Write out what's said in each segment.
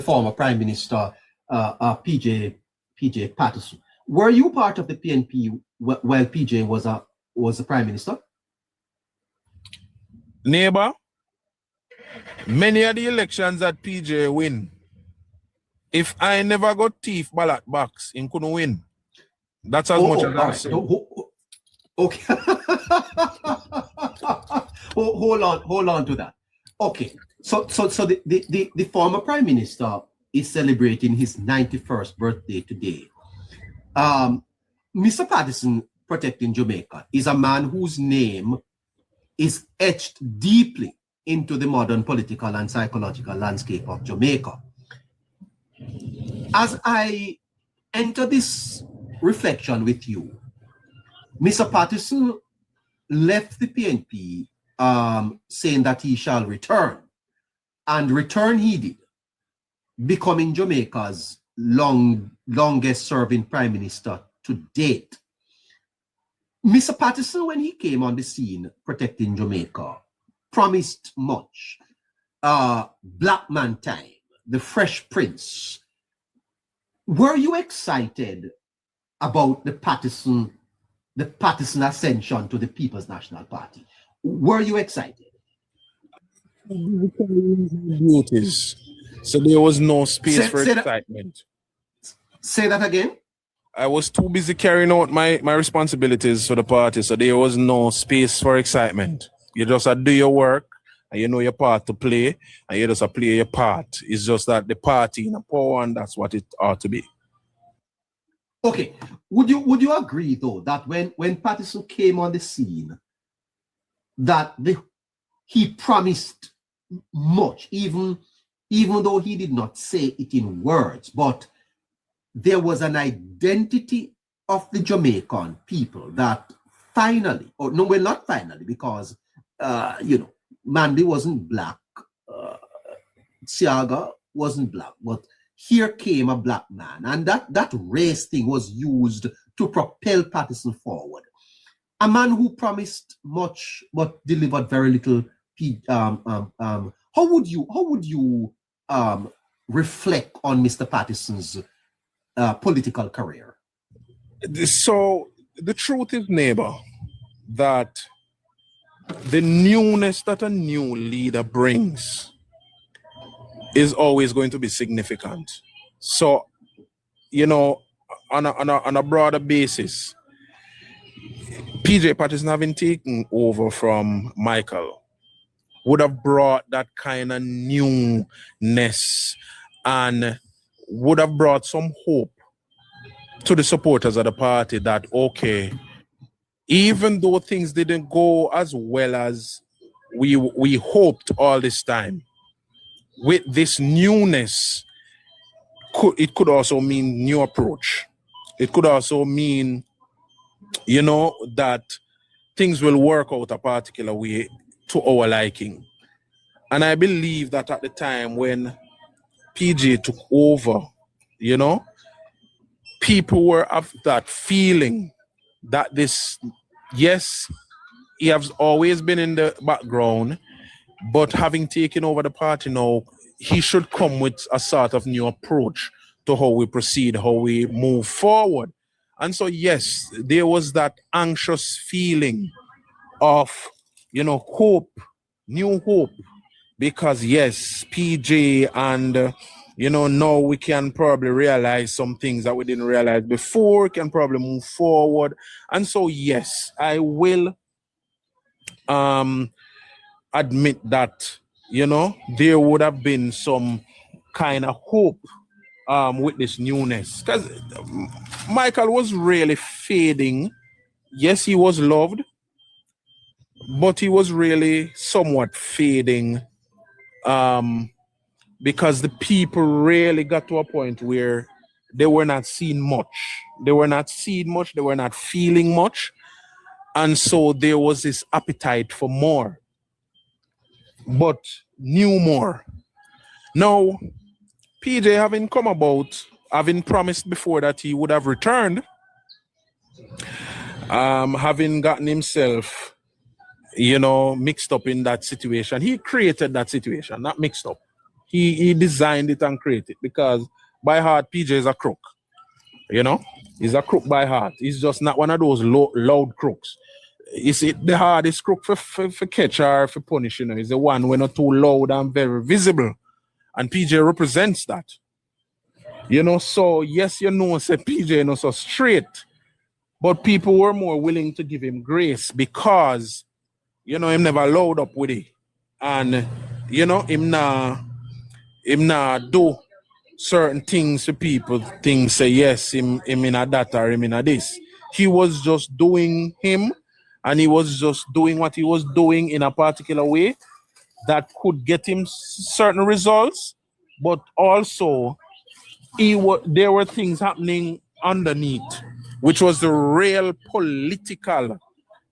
former Prime Minister PJ Patterson. Were you part of the PNP while PJ was the Prime Minister? Neighbor, many of the elections that PJ win, if I never got thief ballot box, he couldn't win. That's as much as I say. Okay. hold on to that. Okay. So the former Prime Minister is celebrating his 91st birthday today. Mr. Patterson, protecting Jamaica, is a man whose name is etched deeply into the modern political and psychological landscape of Jamaica. As I enter this reflection with you, Mr. Patterson left the PNP saying that he shall return, and return he did, becoming Jamaica's longest serving Prime Minister to date. Mr. Patterson, when he came on the scene protecting Jamaica, promised much. Black Man Time, the Fresh Prince. Were you excited about the Patterson ascension to the People's National Party? Were you excited? So there was no space for excitement. Say that again? I was too busy carrying out my responsibilities for the party, so there was no space for excitement. You just do your work, and you know your part to play, and you just play your part. It's just that the party in power, and that's what it ought to be. Okay. Would you agree though that when Patterson came on the scene, that he promised much, even though he did not say it in words, but there was an identity of the Jamaican people that finally, or no, well, not finally, because Mandy wasn't black, Siaga wasn't black, but here came a black man, and that race thing was used to propel Patterson forward. A man who promised much but delivered very little. How would you reflect on Mr. Patterson's political career? So the truth is, neighbor, that the newness that a new leader brings is always going to be significant. So, on a broader basis, PJ Patterson having taken over from Michael would have brought that kind of newness and would have brought some hope to the supporters of the party that, okay, even though things didn't go as well as we hoped all this time, with this newness, it could also mean new approach. It could also mean, that things will work out a particular way to our liking. And I believe that at the time when PJ took over, people were of that feeling that yes, he has always been in the background, but having taken over the party now, he should come with a sort of new approach to how we proceed, how we move forward. And so, yes, there was that anxious feeling of, hope, new hope, because yes, PJ and, now we can probably realize some things that we didn't realize before, can probably move forward. And so, yes, I will admit that, there would have been some kind of hope with this newness, because Michael was really fading. Yes, he was loved, but he was really somewhat fading because the people really got to a point where they were not seeing much. They were not feeling much. And so there was this appetite for more, but new more. Now, PJ having come about, having promised before that he would have returned, having gotten himself, mixed up in that situation. He created that situation, not mixed up. He designed it and created it because by heart, PJ is a crook. You know, he's a crook by heart. He's just not one of those loud crooks. You see, the hardest crook for catch or for punish, you know, is the one when not too loud and very visible. And PJ represents that. You know, so yes, you know, say PJ not so straight, but people were more willing to give him grace because, you know, him never load up with it. And, you know, him not do certain things to people, things say yes, him in a that or him in a this. He was just doing him, and he was just doing what he was doing in a particular way that could get him certain results, but also there were things happening underneath, which was the real political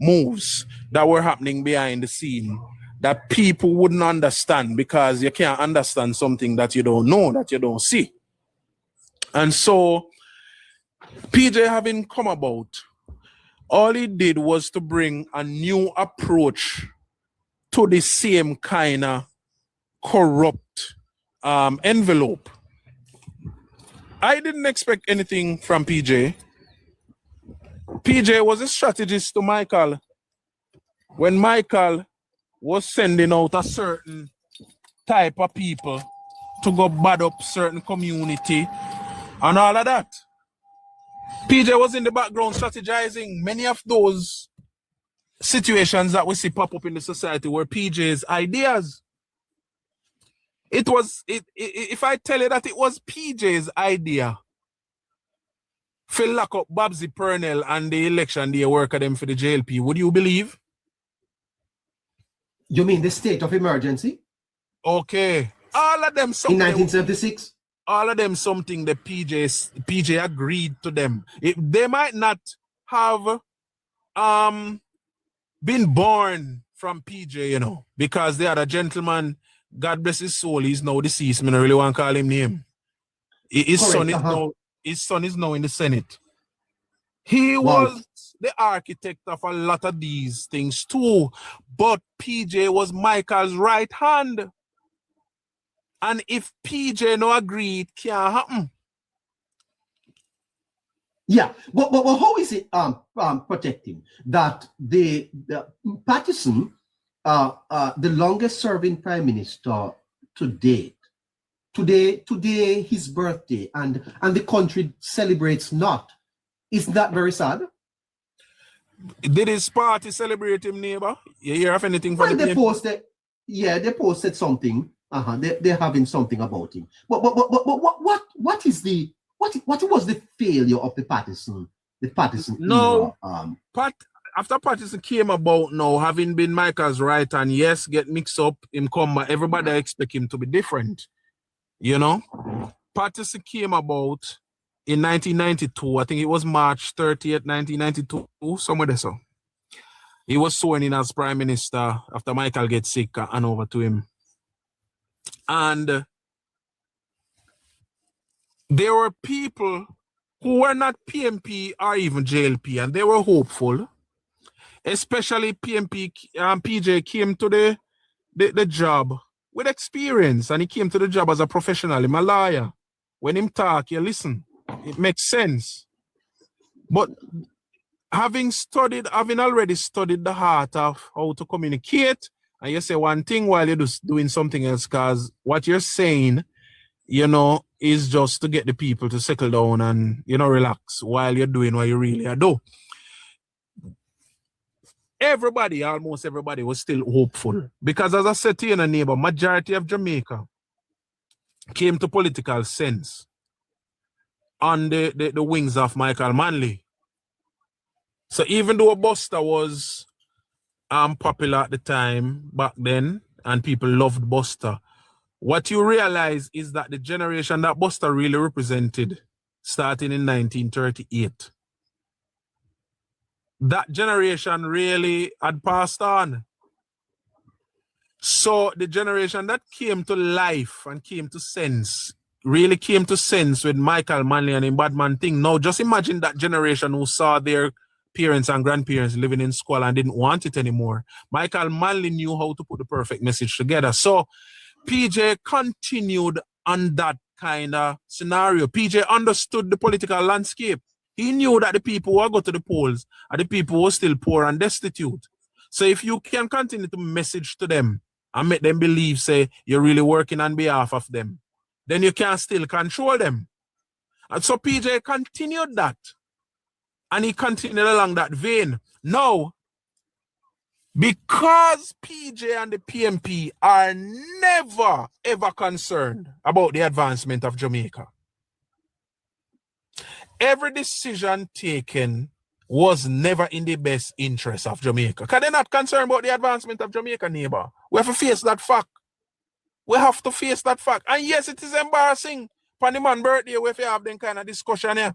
moves that were happening behind the scene that people wouldn't understand because you can't understand something that you don't know, that you don't see. And so PJ having come about, all he did was to bring a new approach to the same kind of corrupt envelope. I didn't expect anything from PJ. PJ was a strategist to Michael. When Michael was sending out a certain type of people to go bad up certain community and all of that, PJ was in the background strategizing. Many of those situations that we see pop up in the society were PJ's ideas. If I tell you that it was PJ's idea, Phil lock up Babsy Purnell and the election day work of them for the JLP, would you believe? You mean the state of emergency? Okay. All of them something. In 1976? All of them something the PJ agreed to them. They might not have been born from PJ, you know, because they had a gentleman, God bless his soul, he's now deceased. I don't really want to call him name. His son is now in the Senate. He was the architect of a lot of these things too, but PJ was Michael's right hand. And if PJ no agree, it can't happen. Yeah, but how is it protecting that the Patterson, the longest serving prime minister to date, today his birthday, and the country celebrates not? Isn't that very sad? Did his party celebrate him, neighbor? You hear of anything from they posted? Yeah, they posted something. They're having something about him. But what is the what was the failure of the Patterson? No, era, after Patterson came about now, having been Michael's right and yes, get mixed up, him come, everybody expect him to be different. You know? Patterson came about in 1992. I think it was March 30th, 1992, somewhere there. So he was sworn in as prime minister after Michael gets sick and over to him. And there were people who were not PMP or even JLP, and they were hopeful. Especially PJ came to the job with experience, and he came to the job as a professional. He's a lawyer. When him talk, you listen. It makes sense. But having already studied the heart of how to communicate, and you say one thing while you're just doing something else, because what you're saying, you know, is just to get the people to settle down and, you know, relax while you're doing what you really are doing. Almost everybody was still hopeful. Because as I said to you, neighbor, majority of Jamaica came to political sense on the wings of Michael Manley. So even though Buster was popular at the time back then, and people loved Buster, what you realize is that the generation that Buster really represented, starting in 1938, that generation really had passed on. So the generation that came to life and came to sense, really came to sense with Michael Manley and him Badman thing. Now just imagine that generation who saw their parents and grandparents living in squalor and didn't want it anymore. Michael Manley knew how to put the perfect message together. So PJ continued on that kind of scenario. PJ understood the political landscape. He knew that the people who go to the polls are the people who are still poor and destitute. So if you can continue to message to them and make them believe, say, you're really working on behalf of them, then you can still control them. And so PJ continued that. And he continued along that vein. Now, because PJ and the PMP are never, ever concerned about the advancement of Jamaica, every decision taken was never in the best interest of Jamaica. Because they're not concerned about the advancement of Jamaica, neighbor. We have to face that fact. We have to face that fact. And yes, it is embarrassing. On the man's birthday, if you have them kind of discussion here.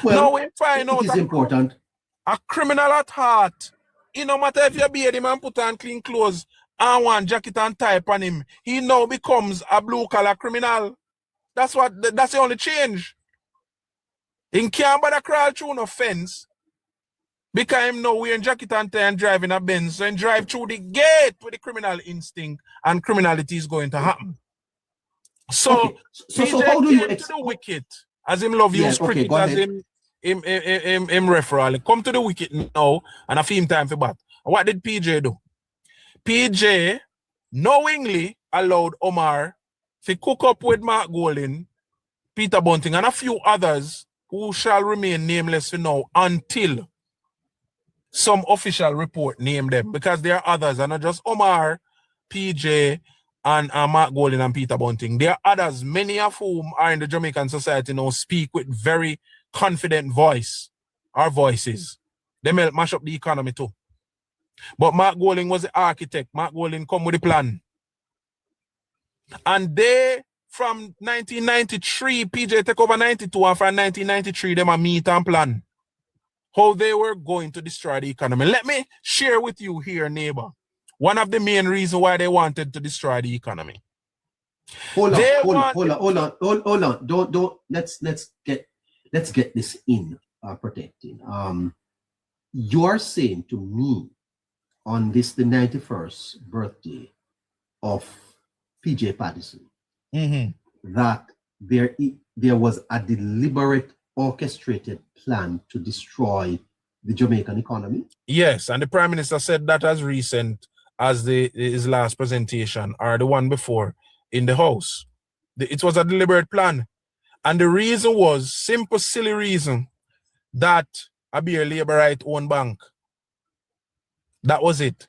Well, now we find out it is important. A criminal at heart. It no matter if you beard him and put on clean clothes and one jacket and tie on him, he now becomes a blue-collar criminal. That's the only change. He can't bother crawl through no fence because him now wearing jacket and tie and driving a Benz, so he drive through the gate with the criminal instinct and criminality is going to happen. So, okay. So how do you to the wicket, as him love use cricket as him referral. Come to the wicket now and a film time for bat. What did PJ do? PJ knowingly allowed Omar to cook up with Mark Golding, Peter Bunting, and a few others who shall remain nameless for now until some official report name them, because there are others and not just Omar, PJ, and Mark Golding and Peter Bunting. There are others, many of whom are in the Jamaican society now, speak with very confident voice or voices. They may mash up the economy too. But Mark Golding was the architect. Mark Golding come with the plan. And they, from 1993, PJ take over 92, and from 1993, them a meet and plan how they were going to destroy the economy. Let me share with you here, neighbor, one of the main reasons why they wanted to destroy the economy. Hold on. Don't let's get this in protecting. You're saying to me on this the 91st birthday of PJ Patterson that there was a deliberate orchestrated plan to destroy the Jamaican economy? Yes, and the Prime Minister said that as recent as his last presentation or the one before in the House. It was a deliberate plan. And the reason was simple, silly reason that a beer labor right owned bank. That was it.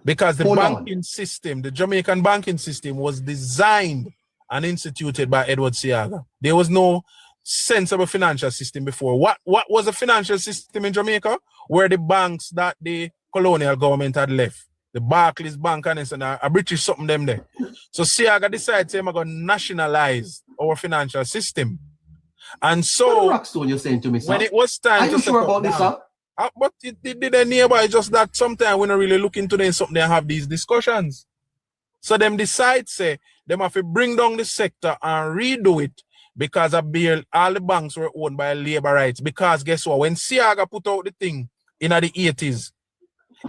Because the banking system, the Jamaican banking system was designed and instituted by Edward Seaga. There was no sensible financial system before. What was a financial system in Jamaica? Were the banks that the colonial government had left. The Barclays Bank and a British something them there. So Seaga decided I'm going to nationalize our financial system. And so Rockstone, you're saying to me, sir? When it was time to sure about this, sir? But it did a nearby, just that sometimes we don't really look into them something and have these discussions. So them decide, say, them have to bring down the sector and redo it because all the banks were owned by labor rights. Because guess what? When Seaga put out the thing in the 80s,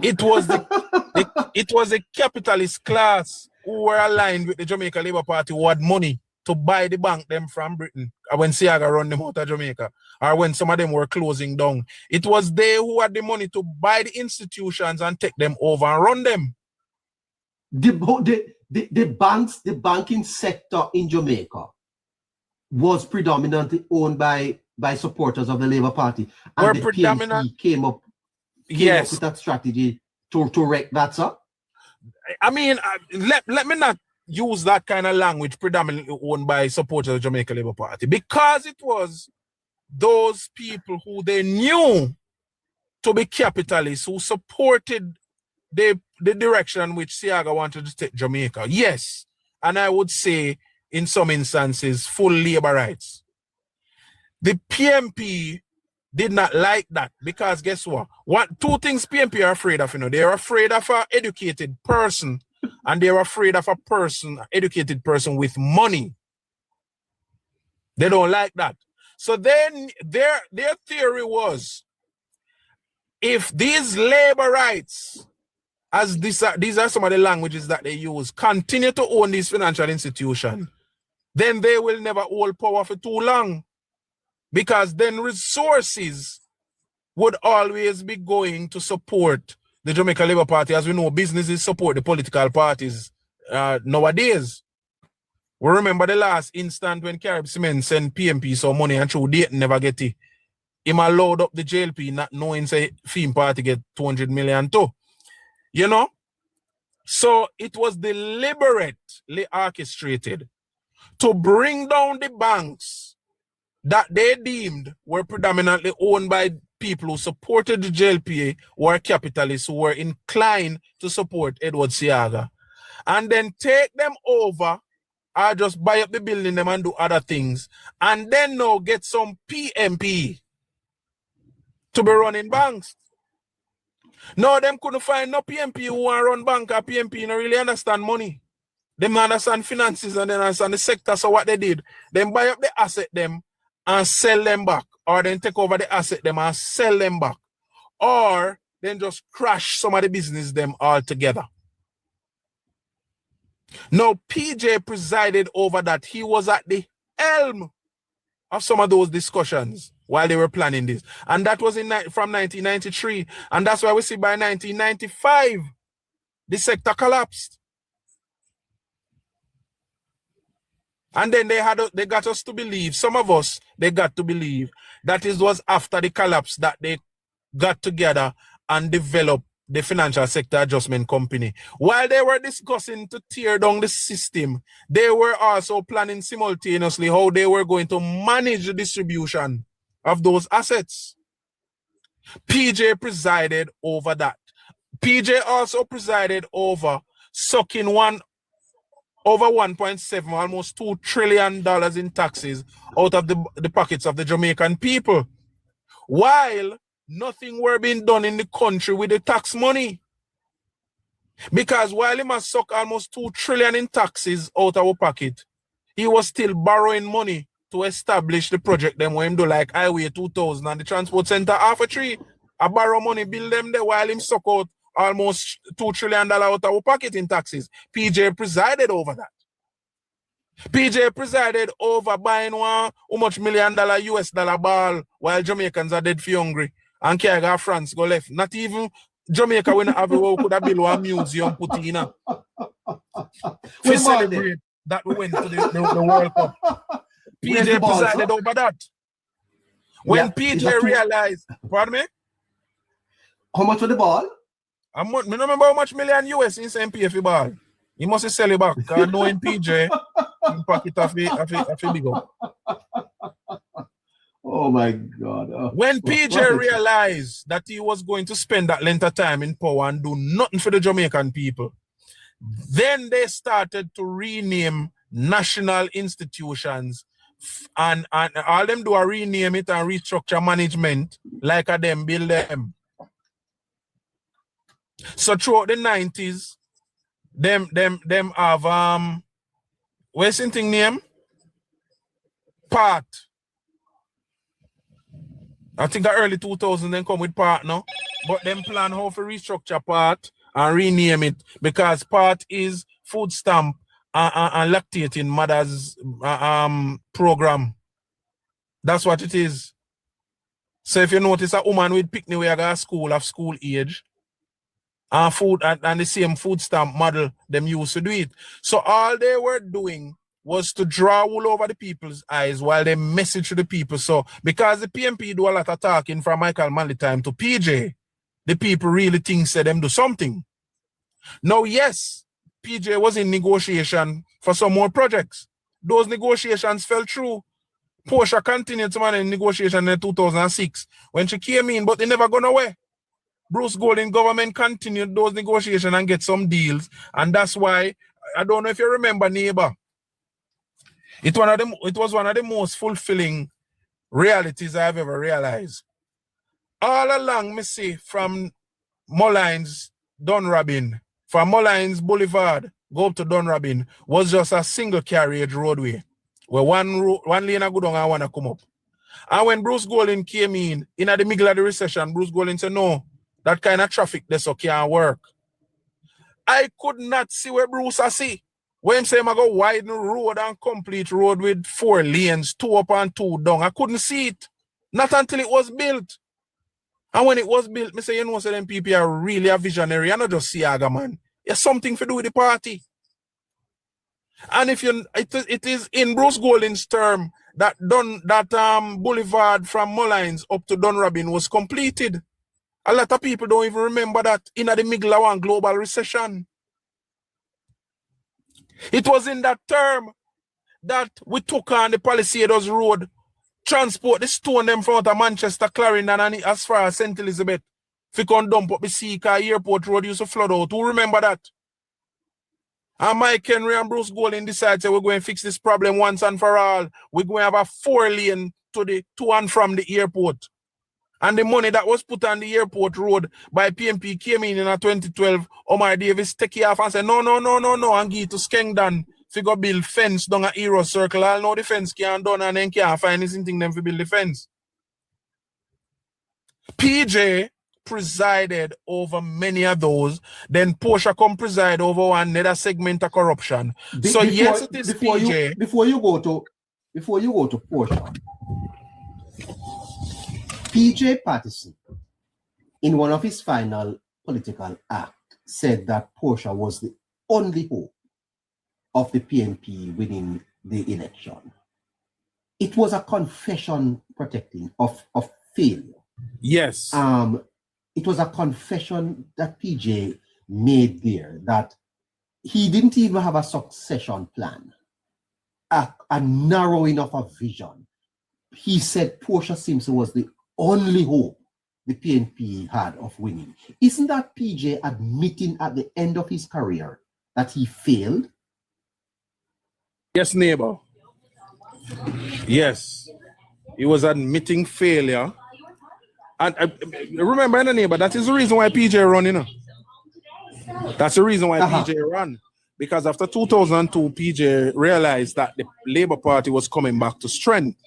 it was the capitalist class who were aligned with the Jamaica Labour Party who had money to buy the bank them from Britain when Seaga run them out of Jamaica, or when some of them were closing down. It was they who had the money to buy the institutions and take them over and run them. The banking sector in Jamaica was predominantly owned by supporters of the Labour Party. And the PNP came up with that strategy to wreck that, sir? I mean, let me not use that kind of language, predominantly owned by supporters of the Jamaica Labour Party, because it was those people who they knew to be capitalists who supported the direction which Seaga wanted to take Jamaica. Yes, and I would say in some instances, full labor rights. The PMP did not like that because guess what? Two things PMP are afraid of, They're afraid of an educated person and they're afraid of educated person with money. They don't like that. So then their theory was, if these labor rights as these are some of the languages that they use, continue to own these financial institutions, then they will never hold power for too long. Because then resources would always be going to support the Jamaica Labour Party. As we know, businesses support the political parties nowadays. We remember the last instant when Carib Cement sent PMP some money and through date never get it. Him allowed up the JLP not knowing say Theme Party get 200 million too. You know? So it was deliberately orchestrated to bring down the banks that they deemed were predominantly owned by people who supported the JLPA, were capitalists who were inclined to support Edward Seaga, and then take them over or just buy up the building them and do other things, and then now get some PMP to be running banks. No, them couldn't find no PMP who want to run bank or PMP don't really understand money. Them understand finances and then understand the sector. So what they did, them buy up the asset them and sell them back, or then take over the asset them and sell them back, or then just crash some of the business them altogether. Now, PJ presided over that. He was at the helm of some of those discussions while they were planning this. And that was from 1993. And that's why we see by 1995, the sector collapsed. And then they got us to believe, some of us, they got to believe that it was after the collapse that they got together and developed the Financial Sector Adjustment Company. While they were discussing to tear down the system, they were also planning simultaneously how they were going to manage the distribution of those assets. PJ presided over that. PJ also presided over sucking over 1.7, almost $2 trillion in taxes out of the pockets of the Jamaican people, while nothing were being done in the country with the tax money. Because while he must suck almost $2 trillion in taxes out of our pocket, he was still borrowing money to establish the project them when him do like Highway 2000 and the Transport Center half a tree. I borrow money, build them there while him suck out almost $2 trillion out of our pocket in taxes. PJ presided over that. PJ presided over buying how much $1 million US dollar ball while Jamaicans are dead for hungry and can't go France go left. Not even Jamaica when have we could have built a museum put in to celebrate that we went to the World Cup. PJ presided over that. When PJ realized, pardon me? How much was the ball? I don't remember how much million US in MPF ball. He must sell it back. Because knowing PJ, in pocket of a big up. Oh my God. Oh. When PJ realized that he was going to spend that length of time in power and do nothing for the Jamaican people, then they started to rename national institutions and all them do are rename it and restructure management like a them build them. So throughout the 90s, them have where's the thing name? Part. I think the early 2000s then come with Part now. But them plan how to restructure Part and rename it because Part is food stamp and lactating mothers program. That's what it is. So if you notice a woman with picnic where go to school of school age, and food and the same food stamp model them used to do it. So all they were doing was to draw wool over the people's eyes while they message to the people. So because the PMP do a lot of talking from Michael Manley time to PJ, the people really think say them do something. Now, yes, PJ was in negotiation for some more projects. Those negotiations fell through. Portia continued to manage negotiation in 2006 when she came in, but they never gone away. Bruce Golding government continued those negotiations and get some deals. And that's why, I don't know if you remember, neighbor, it was one of the most fulfilling realities I've ever realized. All along, me see, from Mullines, Dunrabin, from Mullines Boulevard, go up to Dunrabin, was just a single carriage roadway, where one lane go down and one come up. And when Bruce Golding came in the middle of the recession, Bruce Golding said, no, that kind of traffic, that's okay, can't work. I could not see where Bruce I see. When him say I go widen road and complete road with 4 lanes, 2 up and 2 down. I couldn't see it. Not until it was built. And when it was built, me say, you know, so them people are really a visionary. I not just Siaga, man. It's something to do with the party. And if you, it is in Bruce Golding's term that boulevard from Mullines up to Dunrabin was completed. A lot of people don't even remember that in the middle of one global recession. It was in that term that we took on the Palisades Road, transport the stone them from out of Manchester, Clarendon, and as far as St. Elizabeth. If you can dump up the Seacar Airport Road used to flood out. Who remember that? And Mike Henry and Bruce Golding decided we're going to fix this problem once and for all. We're going to have a 4 lane to and from the airport. And the money that was put on the airport road by PMP came in 2012. Omar Davis take it off and said, no, and give it to Skengdan. Figure build fence down a Hero Circle. I'll know the fence can't done and then can't find anything them to build the fence. PJ presided over many of those. Then Portia come preside over one another segment of corruption. So yes, it is PJ. Before you go to Portia, PJ Patterson, in one of his final political acts, said that Portia was the only hope of the PNP winning the election. It was a confession protecting of failure. Yes. It was a confession that PJ made there that he didn't even have a succession plan, a narrowing of a vision. He said Portia Simpson was the only hope the PNP had of winning. Isn't that PJ admitting at the end of his career that he failed? Yes, neighbor. Yes. He was admitting failure. And remember, neighbor, that is the reason why PJ run, you know. That's the reason why PJ ran. Because after 2002, PJ realized that the Labour Party was coming back to strength.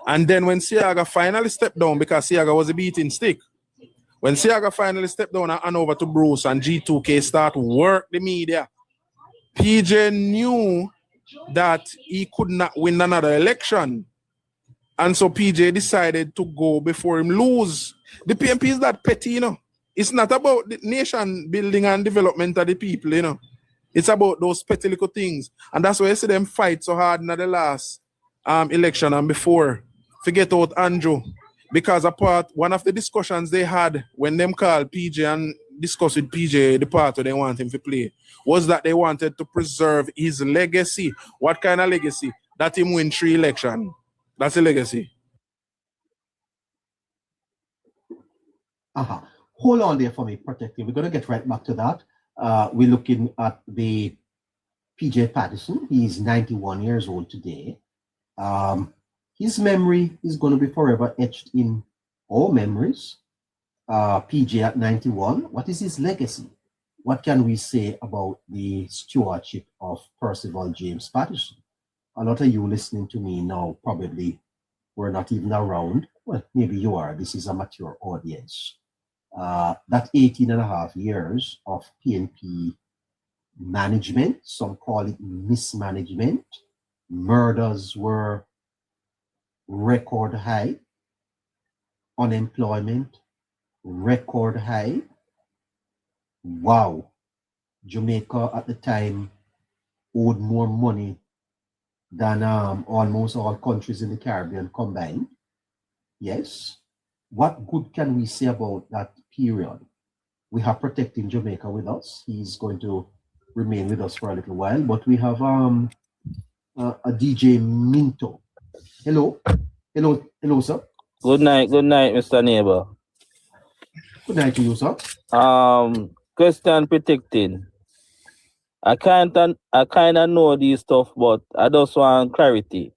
And then when Siaga finally stepped down, because Siaga was a beating stick, when Siaga finally stepped down and over to Bruce and G2K start work the media, PJ knew that he could not win another election. And so PJ decided to go before him lose. The PNP is that petty, you know. It's not about the nation building and development of the people, you know. It's about those petty little things. And that's why I see them fight so hard in the last election and before. Forget out Andrew. Because one of the discussions they had when them called PJ and discussed with PJ the part they want him to play was that they wanted to preserve his legacy. What kind of legacy? That him win 3 elections. That's a legacy. Hold on there for me, Protective. We're going to get right back to that. We're looking at the PJ Patterson. He's 91 years old today. His memory is going to be forever etched in our memories. PJ at 91. What is his legacy? What can we say about the stewardship of Percival James Patterson? A lot of you listening to me now probably were not even around. Well, maybe you are. This is a mature audience. That 18 and a half years of PNP management, some call it mismanagement. Murders were record high. Unemployment, record high. Wow. Jamaica at the time owed more money than almost all countries in the Caribbean combined. Yes. What good can we say about that period? We have Protecting Jamaica with us. He's going to remain with us for a little while, but we have a DJ Minto. Hello, sir. Good night, Mr. Neighbor. Good night to you, sir. Question Protecting. I kind of know these stuff, but I just want clarity.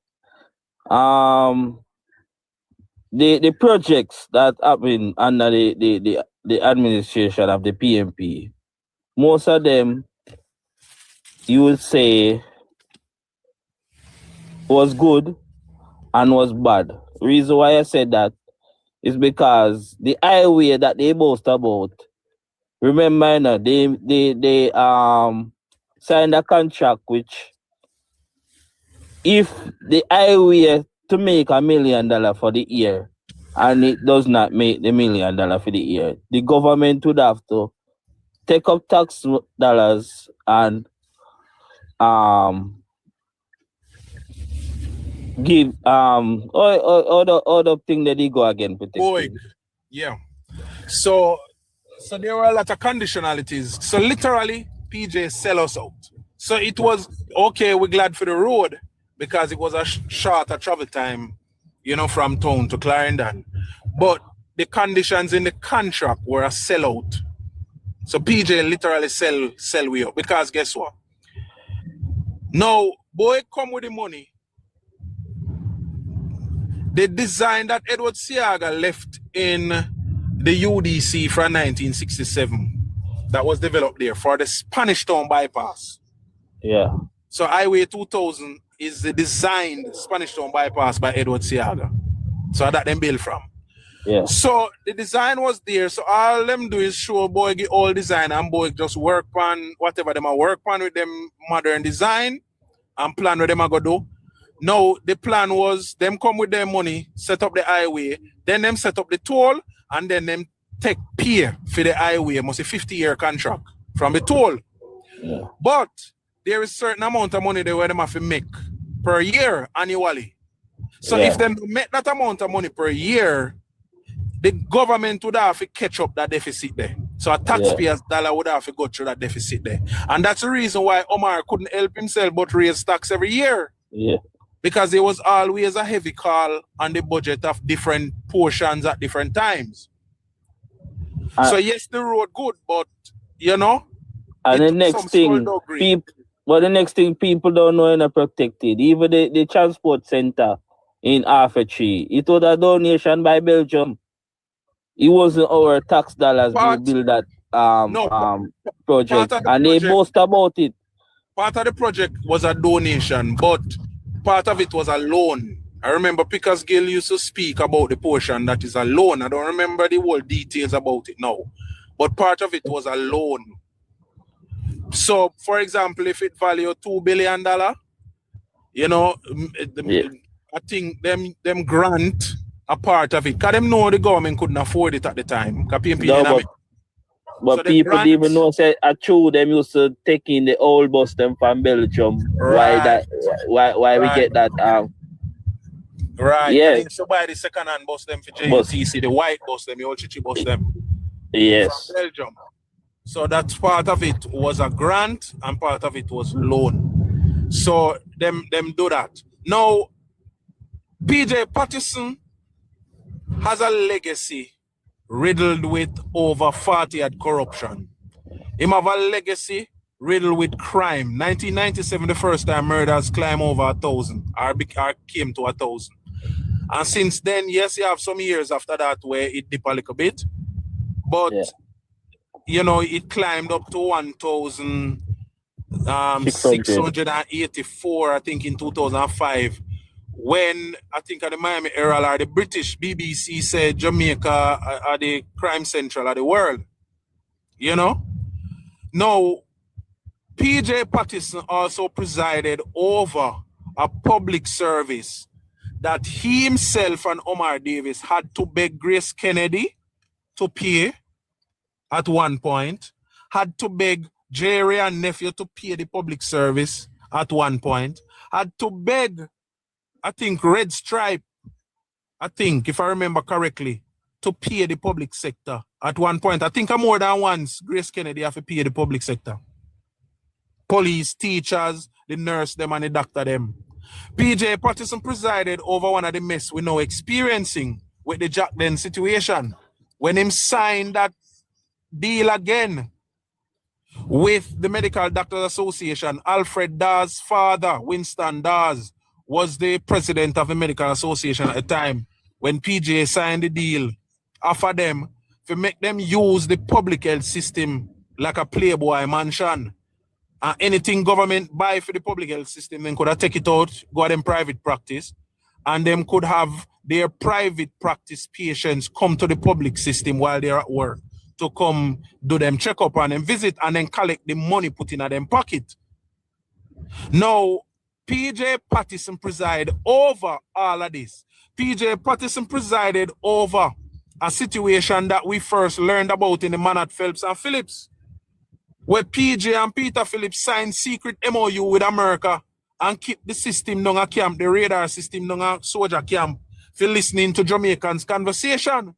The projects that happen under the administration of the PMP, most of them you would say was good and was bad. The reason why I said that is because the highway that they boast about remember, you know, they signed a contract which if the highway to make $1 million for the year and it does not make the $1 million for the year, the government would have to take up tax dollars and give other thing that they go again protecting. Yeah. So there were a lot of conditionalities. So literally, PJ sell us out. So it was okay. We're glad for the road because it was a shorter travel time, you know, from town to Clarendon. But the conditions in the contract were a sellout. So PJ literally sell we up because guess what? Now, boy, come with the money. The design that Edward Seaga left in the UDC from 1967 that was developed there for the Spanish Town bypass. Yeah. So Highway 2000 is the designed Spanish Town bypass by Edward Seaga. So that them built from. Yeah. So the design was there. So all them do is show boy get all design and boy just work on whatever them a work on with them modern design and plan what them a go do. Now the plan was them come with their money, set up the highway, then them set up the toll, and then them take pay for the highway. Must a 50-year contract from the toll. Yeah. But there is certain amount of money they where them have to make per year annually. So if them make that amount of money per year, the government would have to catch up that deficit there. So a taxpayer's dollar would have to go through that deficit there. And that's the reason why Omar couldn't help himself but raise tax every year. Yeah. Because there was always a heavy call on the budget of different portions at different times. So yes, the road good, but you know. And the next thing, people don't know are not protected. Even the transport center in Arfetry, it was a donation by Belgium. It wasn't our tax dollars to build that project, and they boast about it. Part of the project was a donation, but part of it was a loan. I remember Pickersgill used to speak about the portion that is a loan. I don't remember the whole details about it now, but part of it was a loan. So, for example, if it value $2 billion, you know, I think them grant a part of it. Because them know the government couldn't afford it at the time. But so people didn't even know say true them used to take in the old bus them from Belgium. Right. Why we get that right. Yeah. And so buy the second hand bus them for JUTC, the white bus them, the old chichi bus them. Yes. From Belgium. So that's part of it was a grant and part of it was loan. So them do that. Now PJ Patterson has a legacy riddled with over 40 at corruption. Him have a legacy riddled with crime. 1997, the first time murders climbed over 1,000 or came to 1,000. And since then, yes, you have some years after that where it dipped a little bit. But, you know, it climbed up to 1,684, I think, in 2005. When I think at the Miami Herald or the British BBC said Jamaica are the crime central of the world. You know? Now, PJ Patterson also presided over a public service that he himself and Omar Davis had to beg Grace Kennedy to pay at one point, had to beg Jerry and nephew to pay the public service at one point, had to beg I think Red Stripe, if I remember correctly, to pay the public sector at one point. I think more than once, Grace Kennedy have to pay the public sector. Police, teachers, the nurse them and the doctor them. PJ Patterson presided over one of the mess we now experiencing with the Jack Den situation. When him signed that deal again with the Medical Doctors Association, Alfred Dawes' father, Winston Dawes, was the president of the Medical Association at the time when PJ signed the deal, offer them to make them use the public health system like a Playboy mansion. And anything government buy for the public health system, then could have take it out, go to them private practice, and them could have their private practice patients come to the public system while they're at work to come do them check-up and then visit and then collect the money put in them pocket. Now, PJ Patterson presided over all of this. PJ Patterson presided over a situation that we first learned about in the man at Phelps and Phillips, where PJ and Peter Phillips signed secret MOU with America and keep the system down a camp, the radar system down a soldier camp, for listening to Jamaicans' conversation.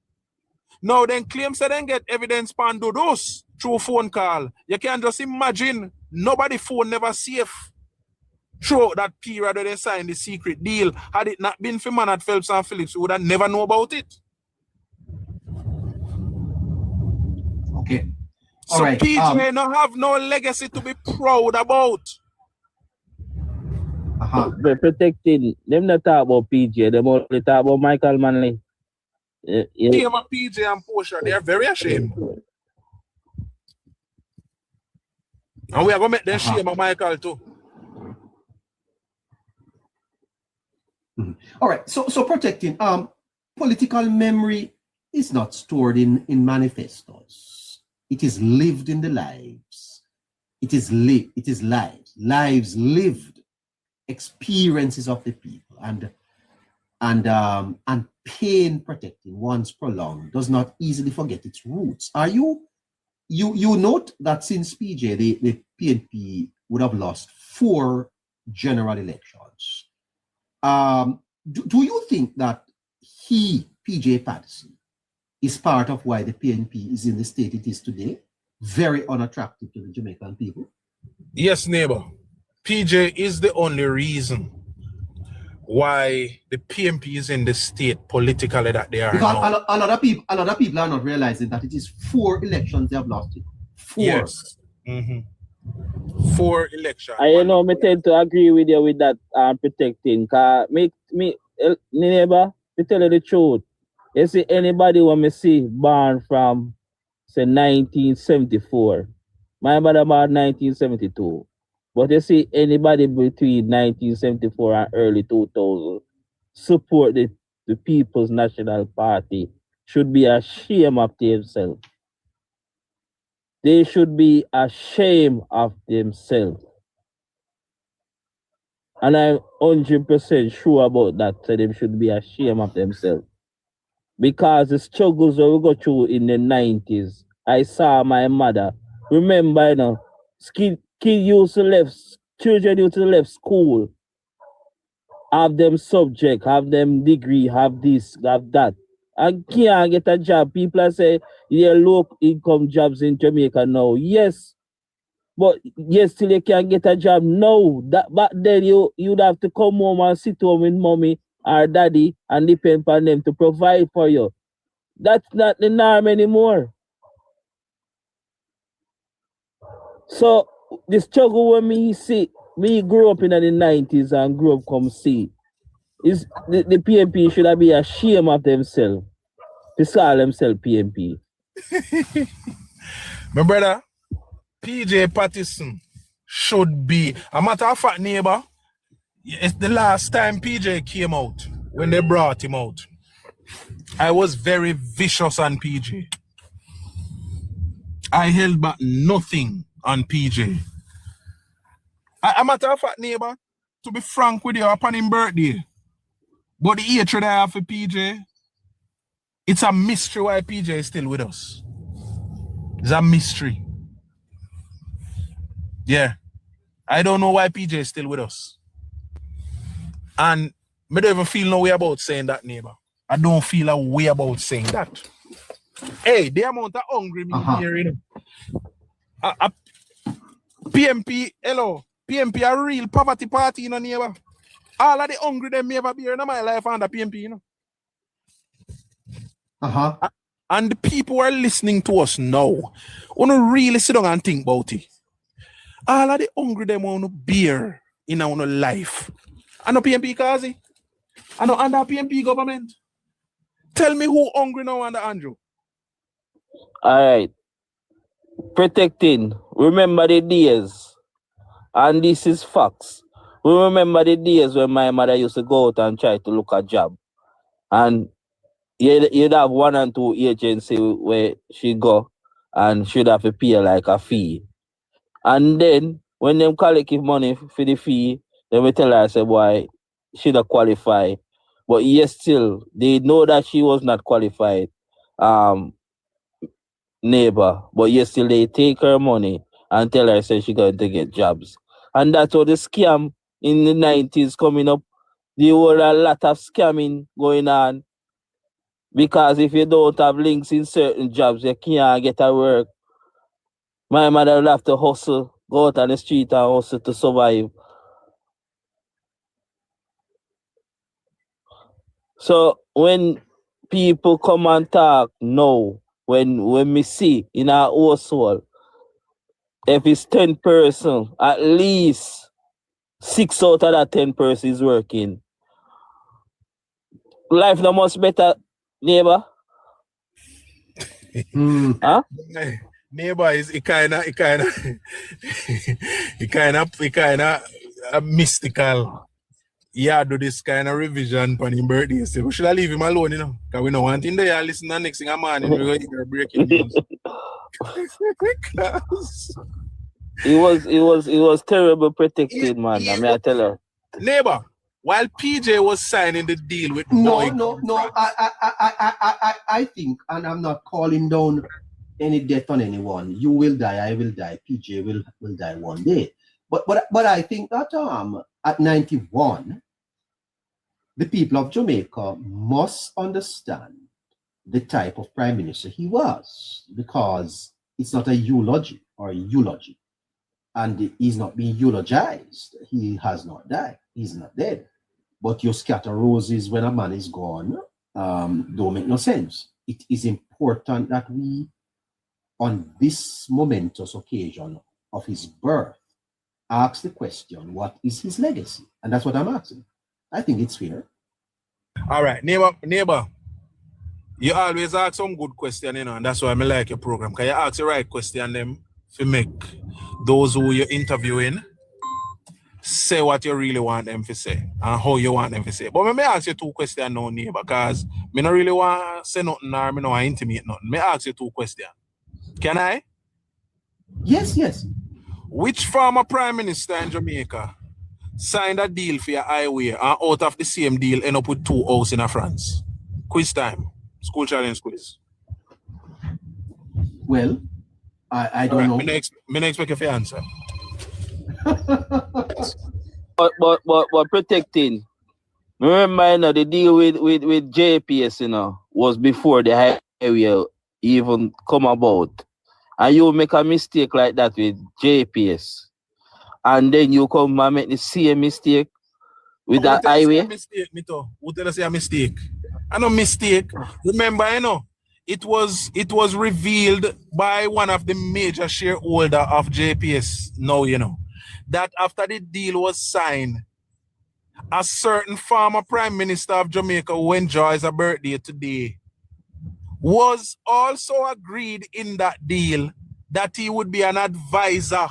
Now then claims that then get evidence pan do those through phone call. You can just imagine nobody phone never safe throughout that period where they signed the secret deal. Had it not been for man at Phelps and Phillips, we would have never know about it. Okay. So All right. PJ don't have no legacy to be proud about. They're protecting them. Not talk about PJ. Them only talk about Michael Manley. Team of PJ and Portia, they are very ashamed. And we are going to make them shame of Michael too. All right. So protecting political memory is not stored in manifestos. It is lived in the lives. It is lives lived, experiences of the people, and pain protecting once prolonged does not easily forget its roots. Are you note that since PJ, the PNP would have lost 4 general elections. Do you think that PJ Patterson, is part of why the PNP is in the state it is today? Very unattractive to the Jamaican people? Yes, neighbor. PJ is the only reason why the PNP is in the state politically that they are. Because a lot of people are not realizing that it is 4 elections they have lost. 4. Yes. 4 elections. I me tend to agree with you with that protecting. Cause me neighbor, to tell you the truth. You see anybody when me see born from say 1974. My mother born 1972. But you see anybody between 1974 and early 2000 support the People's National Party should be ashamed of themselves. They should be ashamed of themselves. And I'm 100% sure about that. So they should be ashamed of themselves. Because the struggles that we go through in the 90s, I saw my mother. Remember, children used to left school, have them subject, have them degree, have this, have that. And can't get a job. People say, yeah, low income jobs in Jamaica now. Yes. But yes, still you can't get a job. No. That back then you'd have to come home and sit home with mommy or daddy and depend on them to provide for you. That's not the norm anymore. So the struggle when me grew up in the 90s and grew up come see, is the PNP should have been ashamed of themselves to call themselves PNP. My brother, PJ Patterson should be, a matter of fact, neighbor, it's the last time PJ came out, when they brought him out. I was very vicious on PJ. I held back nothing on PJ. A matter of fact, neighbor, to be frank with you, upon his birthday, but the hatred I have for PJ, it's a mystery why PJ is still with us. It's a mystery. Yeah. I don't know why PJ is still with us. And I don't even feel no way about saying that, neighbor. I don't feel a way about saying that. Hey, the amount of hungry me here, you know. PNP, hello. PNP a real poverty party, you know, neighbor. All of the hungry them me ever be here in my life under PNP, you know. And the people who are listening to us now, want to really sit down and think about it. All of the hungry them want to bear in our life. I know PNP Kazi. I know under PNP government. Tell me who hungry now under Andrew. All right. Protecting. Remember the days. And this is facts. We remember the days when my mother used to go out and try to look a job. And you'd have 1 and 2 agencies where she go. and should have to pay like a fee. And then when them collective money for the fee, then we tell her, say, boy, she don't qualify. But yes, still, they know that she was not qualified, neighbor. But yes, still, they take her money and tell her, say, she going to get jobs. And that's what the scam in the 90s coming up. There were a lot of scamming going on. Because if you don't have links in certain jobs, you can't get a work. My mother will have to hustle, go out on the street and hustle to survive. So when people come and talk now, when we see in our household, if it's 10 person, at least 6 out of that 10 person is working. Life no much better, neighbor. Huh? Neighbor is it kind of mystical. Yeah, do this kind of revision for his birthday. So we should have leave him alone, you know. Because we don't want him there. Listen to next thing a morning, we're going to hear breaking news. He was terrible protected, man. I mean, I tell her. Neighbor, while PJ was signing the deal with No. I think, and I'm not calling down any death on anyone. You will die, I will die, PJ will die one day. But I think that at 91, the people of Jamaica must understand the type of prime minister he was, because it's not a eulogy or a eulogy. And he's not being eulogized. He has not died. He's not dead. But you scatter roses when a man is gone, don't make no sense. It is important that we, on this momentous occasion of his birth, ask the question, what is his legacy? And that's what I'm asking. I think it's fair. All right, neighbor. You always ask some good question, you know, and that's why I like your program. Because you ask the right question them to make those who you're interviewing say what you really want them to say and how you want them to say. But let me ask you 2 questions now, neighbor, because I don't really want to say nothing or I don't want to intimate nothing. Let me ask you 2 questions. Can I? Yes. Which former prime minister in Jamaica signed a deal for your highway and out of the same deal end up with 2 houses in France? Quiz time. School challenge quiz. Well, I don't know. Me not expect you to answer. but protecting. Remember, you know, the deal with JPS, you know, was before the highway even come about. And you make a mistake like that with JPS. And then you come and make the same mistake with that highway. Who tell us a mistake? I no mistake. Remember, you know, it was revealed by one of the major shareholder of JPS now, you know, that after the deal was signed, a certain former prime minister of Jamaica who enjoys a birthday today was also agreed in that deal that he would be an advisor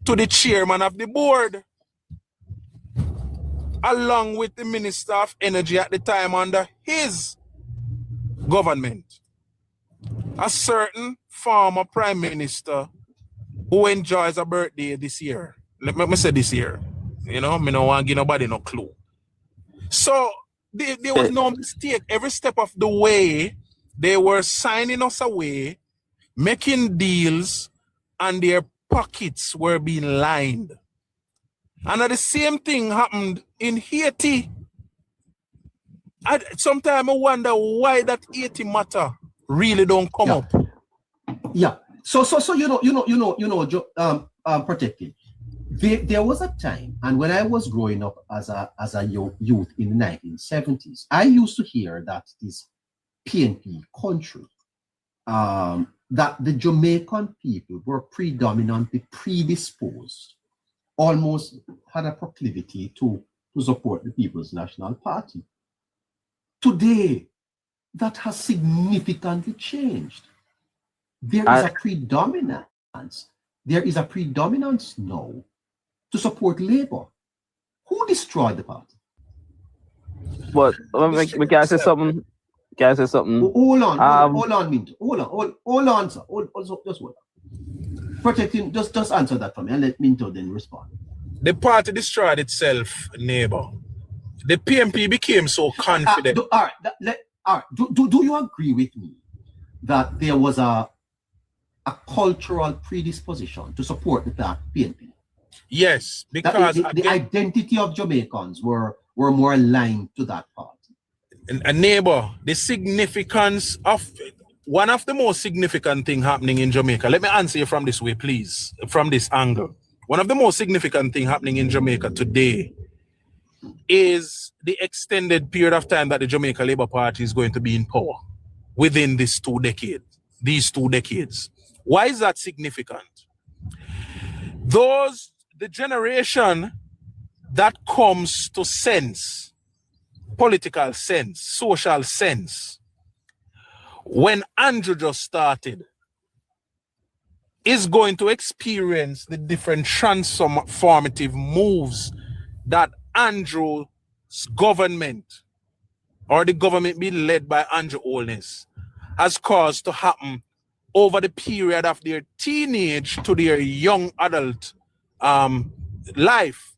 to the chairman of the board, along with the Minister of Energy at the time under his government. A certain former prime minister who enjoys a birthday this year. Let me say this year. You know, I don't want to give nobody no clue. So there was no mistake. Every step of the way, they were signing us away, making deals, and their pockets were being lined. And the same thing happened in Haiti. Sometimes I wonder why that Haiti matter really don't come up. Yeah. So protected. There was a time, and when I was growing up as a youth in the 1970s, I used to hear that this PNP country, that the Jamaican people were predominantly predisposed, almost had a proclivity to support the People's National Party. Today, that has significantly changed. There is a predominance. There is a predominance now to support Labour. Who destroyed the party? But can I say something? can I say something? Hold on, Minto. Hold on, sir. Just hold on. Protecting, just answer that for me and let Minto then respond. The party destroyed itself, neighbor. The PMP became so confident. All right. Do you agree with me that there was a cultural predisposition to support the PNP? Yes, because the identity of Jamaicans were more aligned to that party. A neighbor, the significance of one of the most significant things happening in Jamaica. Let me answer you from this way, please, from this angle. One of the most significant things happening in Jamaica today is the extended period of time that the Jamaica Labour Party is going to be in power within these 2 decades. Why is that significant? The generation that comes to sense, political sense, social sense, when Andrew just started, is going to experience the different transformative moves that Andrew's government, or the government being led by Andrew Holness, has caused to happen over the period of their teenage to their young adult life.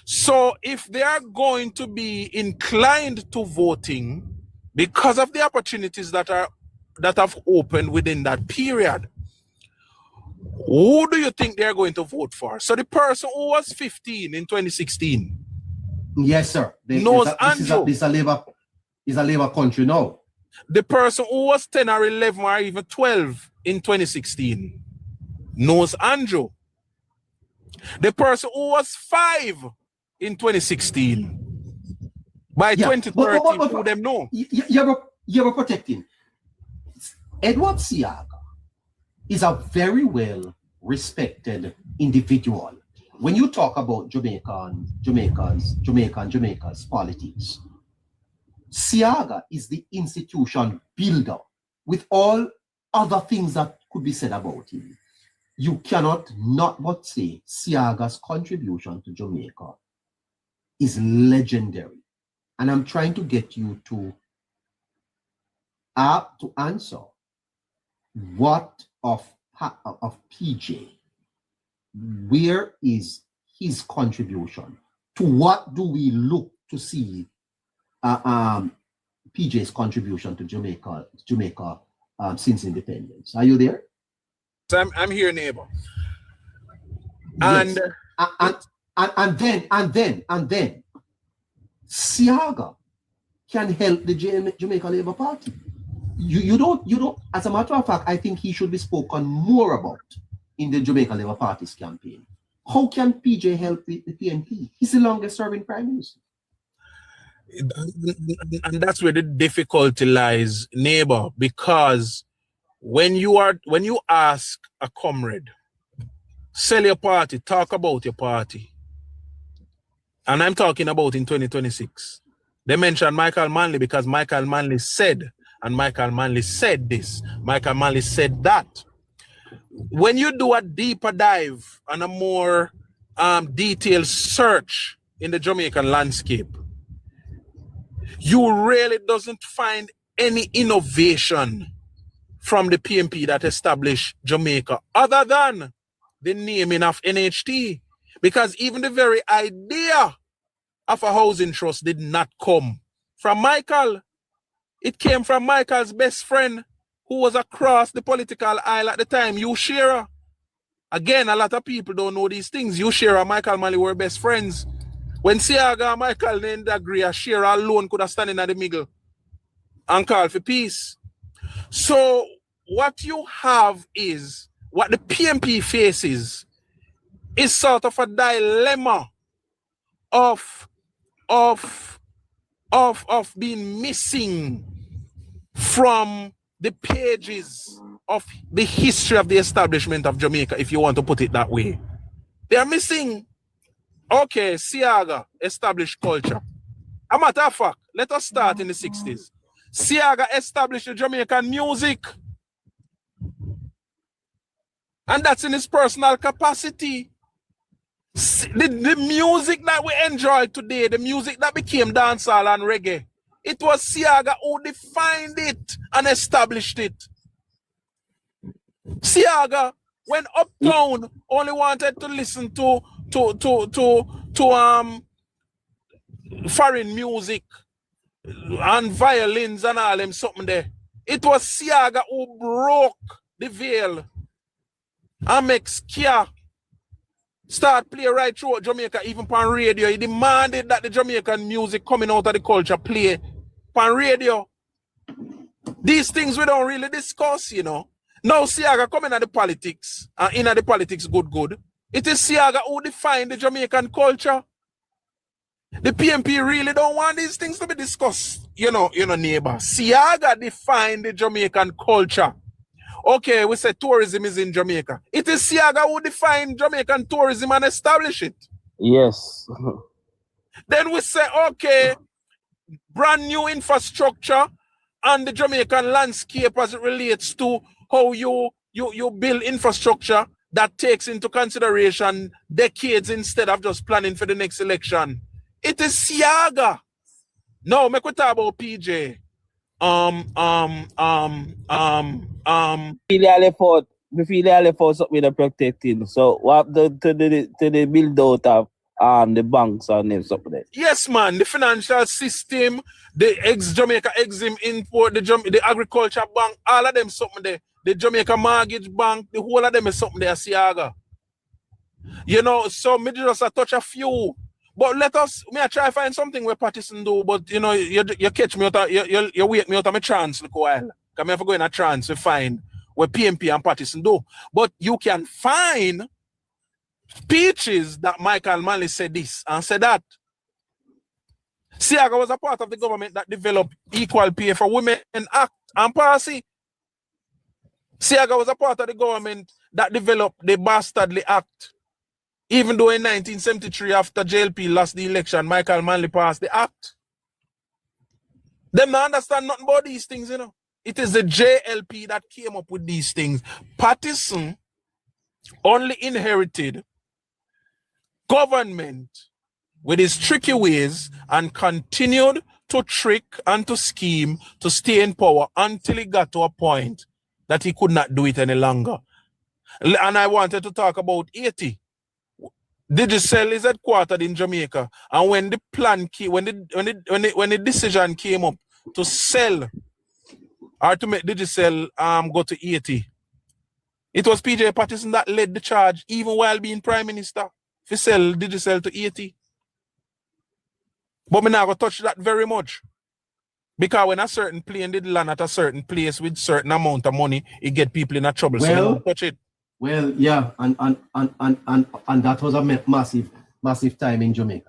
So if they are going to be inclined to voting because of the opportunities that have opened within that period, who do you think they're going to vote for? So the person who was 15 in 2016. Yes, sir. Knows Andrew. This is a Labour country now. The person who was 10 or 11 or even 12 in 2016 knows Andrew. The person who was 5 in 2016, by 2030, who them know? You're protecting. Edward Siaga is a very well respected individual. When you talk about Jamaica's politics, Siaga is the institution builder with all other things that could be said about him. You cannot not but say Siaga's contribution to Jamaica is legendary. And I'm trying to get you to answer what of PJ, where is his contribution? To what do we look to see PJ's contribution to Jamaica since independence? Are you there? I'm here, neighbor. Yes. And then Siaga can help the Jamaica Labour Party. You don't. As a matter of fact, I think he should be spoken more about in the Jamaica Labour Party's campaign. How can PJ help the PNP? He's the longest serving prime minister. And that's where the difficulty lies, neighbor, because when you ask a comrade, sell your party, talk about your party, and I'm talking about in 2026, they mention Michael Manley because Michael Manley said, and Michael Manley said this, Michael Manley said that. When you do a deeper dive and a more detailed search in the Jamaican landscape, you really doesn't find any innovation from the PMP that established Jamaica other than the naming of NHT. Because even the very idea of a housing trust did not come from Michael. It came from Michael's best friend who was across the political aisle at the time, Hugh Shearer. Again, a lot of people don't know these things. Hugh Shearer and Michael Manley were best friends. When Siaga and Michael didn't agree, Shearer alone could have stand in the middle and call for peace. So what you have is, what the PMP faces is sort of a dilemma of being missing from the pages of the history of the establishment of Jamaica, if you want to put it that way. They are missing. Okay, Siaga established culture. A matter of fact, let us start in the 60s. Siaga established the Jamaican music. And that's in his personal capacity. The music that we enjoy today, the music that became dancehall and reggae, It was Siaga who defined it and established it. Siaga, when Uptown only wanted to listen to foreign music and violins and all them something there, it was Siaga who broke the veil and make Skia start play right through Jamaica, even on radio. He demanded that the Jamaican music coming out of the culture play on radio. These things we don't really discuss, you know. Now Siaga coming at the politics, and in the politics good. It is Siaga who defined the Jamaican culture. The PMP really don't want these things to be discussed, you know, neighbor. Siaga defined the Jamaican culture. Okay, we say tourism is in Jamaica. It is Siaga who defined Jamaican tourism and establish it. Yes. Then we say, okay, brand new infrastructure and the Jamaican landscape as it relates to how you build infrastructure that takes into consideration decades instead of just planning for the next election. It is Siaga. No, make we talk about PJ. We left out something with the protecting. So what to the build out of the banks and them something there. Yes, man, the financial system, the Jamaica Exim Import, the agriculture bank, all of them something there. The Jamaica Mortgage Bank, the whole of them is something there, Siaga. You know, so me just a touch a few. But let us, me I try to find something where Patterson do, but you know, you catch me out of, you wake me out of my trance look a while. Because I have to go in a trance to find where PMP and Patterson do. But you can find speeches that Michael Manley said this and said that. Siaga was a part of the government that developed Equal Pay for Women Act and policy. Siaga was a part of the government that developed the Bastardly Act. Even though in 1973, after JLP lost the election, Michael Manley passed the act. Them not understand nothing about these things, you know. It is the JLP that came up with these things. Patterson only inherited government with his tricky ways and continued to trick and to scheme to stay in power until he got to a point that he could not do it any longer. And I wanted to talk about 80. Digicel is headquartered in Jamaica, and when the plan came, when the decision came up to sell or to make Digicel go to 80, it was PJ Patterson that led the charge, even while being Prime Minister, to sell Digicel to 80. But me not gonna touch that very much, because when a certain plane did land at a certain place with certain amount of money, it get people in a trouble. Well, so me don't touch it. Well, yeah, and that was a massive time in Jamaica.